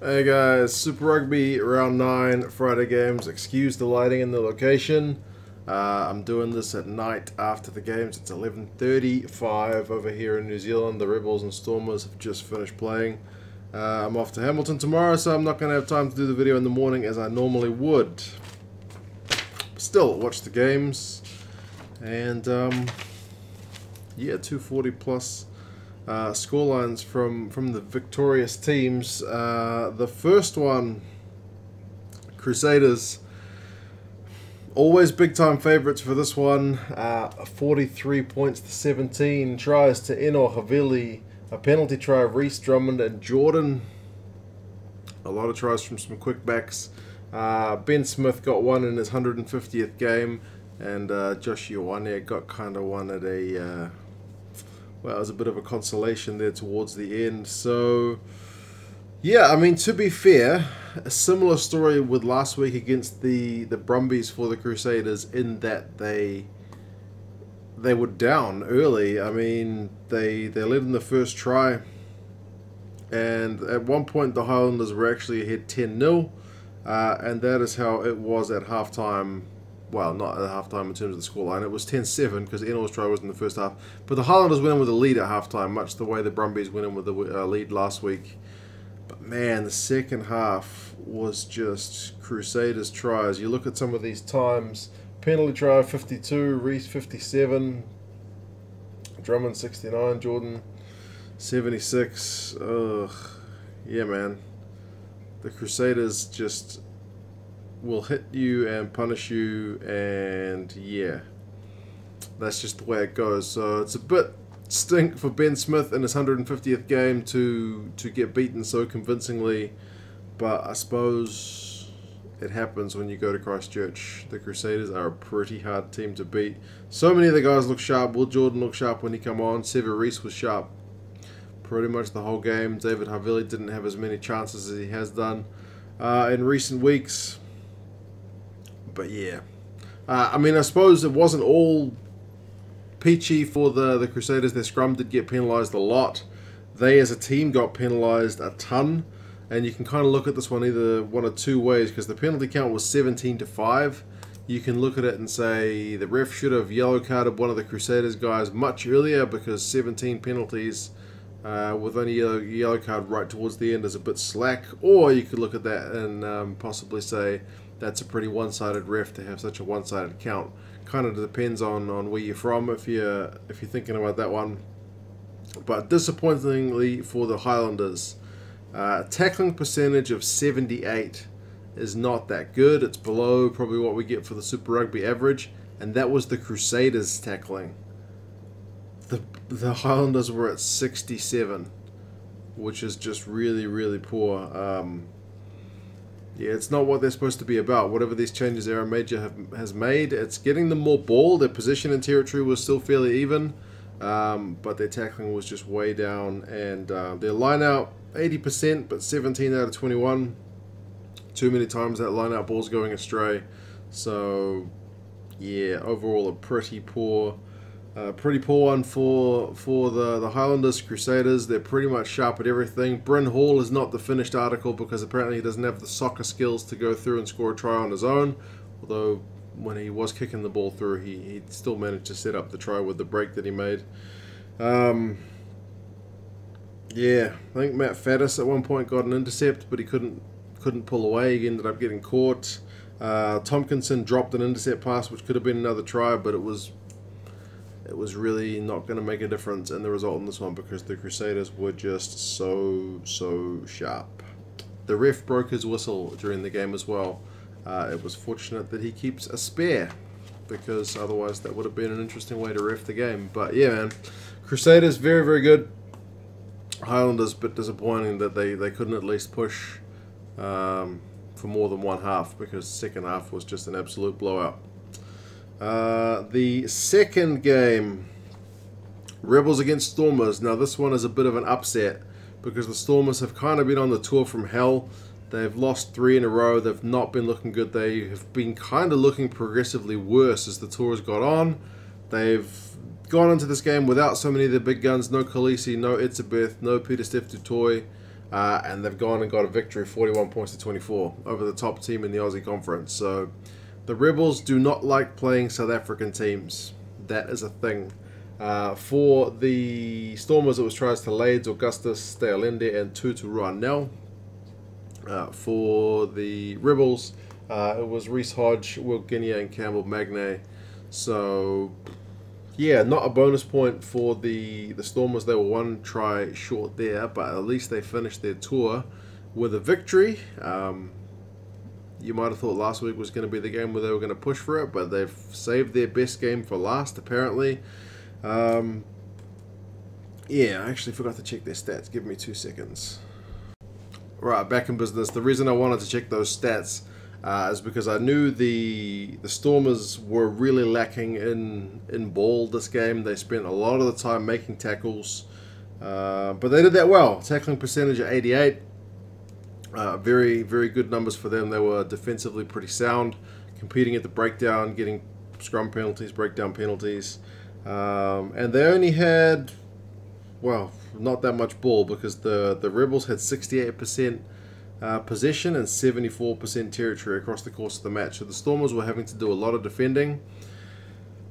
Hey guys, Super Rugby round 9 Friday games. Excuse the lighting and the location. I'm doing this at night after the games. It's 11:35 over here in New Zealand. The Rebels and Stormers have just finished playing. I'm off to Hamilton tomorrow, so I'm not going to have time to do the video in the morning as I normally would. Still, watch the games. And yeah, 240 plus. Scorelines from the victorious teams. The first one, Crusaders, always big time favourites for this one. 43 points to 17. Tries to Eno Havili, a penalty try of Reece Drummond and Jordan. A lot of tries from some quick backs. Ben Smith got one in his 150th game, and Josh Ioane got kind of one at a well, it was a bit of a consolation there towards the end. So, yeah, I mean, to be fair, a similar story with last week against the Brumbies for the Crusaders, in that they were down early. I mean, they led in the first try, and at one point the Highlanders were actually ahead 10-0, and that is how it was at halftime. Well, not at halftime in terms of the scoreline. It was 10-7 because Eno's try was in the first half. But the Highlanders went in with a lead at halftime, much the way the Brumbies went in with the lead last week. But man, the second half was just Crusaders tries. You look at some of these times. Penalty try 52, Reece 57, Drummond 69, Jordan 76. Ugh. Yeah, man. The Crusaders just will hit you and punish you, and yeah, that's just the way it goes. So it's a bit stink for Ben Smith in his 150th game to get beaten so convincingly, but I suppose it happens when you go to Christchurch. The Crusaders are a pretty hard team to beat. So many of the guys look sharp. Will Jordan looked sharp when he came on. Sever Reece was sharp pretty much the whole game. David Havili didn't have as many chances as he has done in recent weeks. But yeah, I mean, I suppose it wasn't all peachy for the Crusaders. Their scrum did get penalised a lot. They as a team got penalised a ton, and you can kind of look at this one either one of two ways, because the penalty count was 17-5. You can look at it and say the ref should have yellow carded one of the Crusaders guys much earlier, because 17 penalties with only a yellow card right towards the end is a bit slack. Or you could look at that and possibly say that's a pretty one-sided ref to have such a one-sided count. Kind of depends on where you're from if you're thinking about that one. But disappointingly for the Highlanders, tackling percentage of 78 is not that good. It's below probably what we get for the Super Rugby average, and that was the Crusaders tackling. The Highlanders were at 67, which is just really, really poor. Yeah, it's not what they're supposed to be about. Whatever these changes Aaron Major has made, it's getting them more ball. Their position and territory was still fairly even, but their tackling was just way down. And their line out, 80%, but 17 out of 21. Too many times that line out ball's going astray. So, yeah, overall a pretty poor one for the Highlanders. Crusaders, they're pretty much sharp at everything. Bryn Hall is not the finished article because apparently he doesn't have the soccer skills to go through and score a try on his own. Although when he was kicking the ball through, he still managed to set up the try with the break that he made. Yeah, I think Matt Faddis at one point got an intercept, but he couldn't pull away. He ended up getting caught. Tompkinson dropped an intercept pass, which could have been another try, but it was really not going to make a difference in the result in this one because the Crusaders were just so sharp. The ref broke his whistle during the game as well. It was fortunate that he keeps a spare, because otherwise that would have been an interesting way to ref the game. But yeah, man, Crusaders very, very good. Highlanders, bit disappointing that they couldn't at least push for more than one half, because the second half was just an absolute blowout. The second game, Rebels against Stormers. Now this one is a bit of an upset because the Stormers have kind of been on the tour from hell. They've lost 3 in a row. They've not been looking good. They have been kind of looking progressively worse as the tour has got on. They've gone into this game without so many of the big guns. No Khaleesi, no Etzebeth, no Peter Steph Dutoy. and they've gone and got a victory, 41 points to 24, over the top team in the Aussie Conference. So the Rebels do not like playing South African teams. That is a thing. For the Stormers, it was tries to Lades, Augustus, Stealende, and Tutu Ranel. For the Rebels, it was Reese Hodge, Will Guinea, and Campbell Magne. So, yeah, not a bonus point for the Stormers. They were one try short there, but at least they finished their tour with a victory. You might have thought last week was going to be the game where they were going to push for it, but they've saved their best game for last, apparently. Yeah, I actually forgot to check their stats. Give me 2 seconds. Right, back in business. The reason I wanted to check those stats is because I knew the Stormers were really lacking in ball this game. They spent a lot of the time making tackles, but they did that well. Tackling percentage at 88. Very, very good numbers for them. They were defensively pretty sound, competing at the breakdown, getting scrum penalties, breakdown penalties, and they only had, well, not that much ball, because the Rebels had 68% possession and 74% territory across the course of the match. So the Stormers were having to do a lot of defending.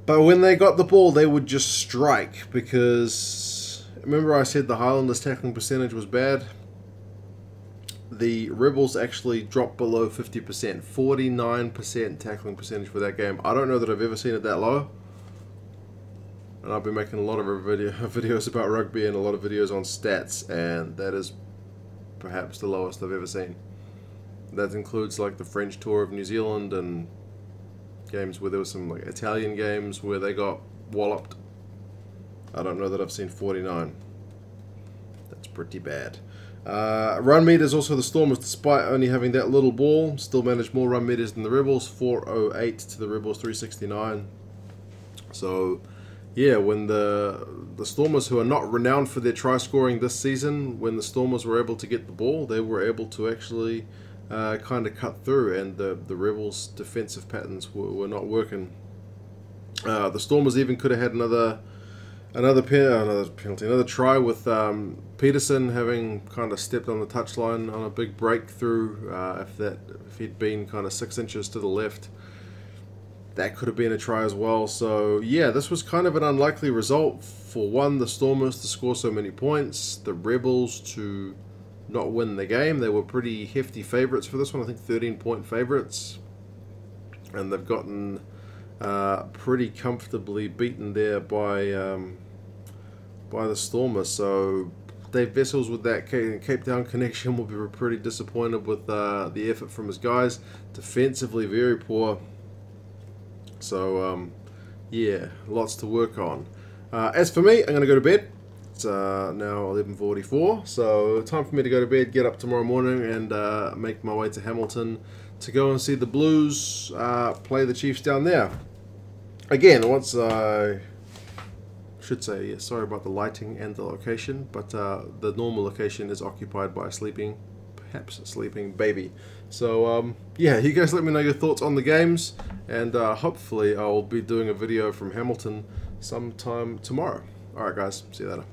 But when they got the ball, they would just strike, because remember I said the Highlanders' tackling percentage was bad? The Rebels actually dropped below 50%, 49% tackling percentage for that game. I don't know that I've ever seen it that low. And I've been making a lot of videos about rugby and a lot of videos on stats, and that is perhaps the lowest I've ever seen. That includes like the French tour of New Zealand and games where there was some like Italian games where they got walloped. I don't know that I've seen 49. That's pretty bad. Run meters also the Stormers, despite only having that little ball, still managed more run meters than the Rebels, 408 to the Rebels 369. So yeah, when the Stormers, who are not renowned for their try scoring this season, when the Stormers were able to get the ball, they were able to actually kind of cut through, and the Rebels' defensive patterns were not working. The Stormers even could have had another penalty, another try with Peterson having kind of stepped on the touchline on a big breakthrough. If he'd been kind of 6 inches to the left, that could have been a try as well. So yeah, this was kind of an unlikely result. For one, the Stormers to score so many points, the Rebels to not win the game. They were pretty hefty favourites for this one, I think 13-point favourites, and they've gotten pretty comfortably beaten there by the Stormers. So Dave Vessels with that Cape Town connection will be pretty disappointed with the effort from his guys. Defensively very poor. So yeah, lots to work on. As for me, I'm going to go to bed. It's now 11:44, so time for me to go to bed, get up tomorrow morning, and make my way to Hamilton to go and see the Blues play the Chiefs down there. Again, once I should say, yeah, sorry about the lighting and the location, but the normal location is occupied by perhaps a sleeping baby. So yeah, you guys let me know your thoughts on the games, and hopefully I'll be doing a video from Hamilton sometime tomorrow. Alright guys, see you later.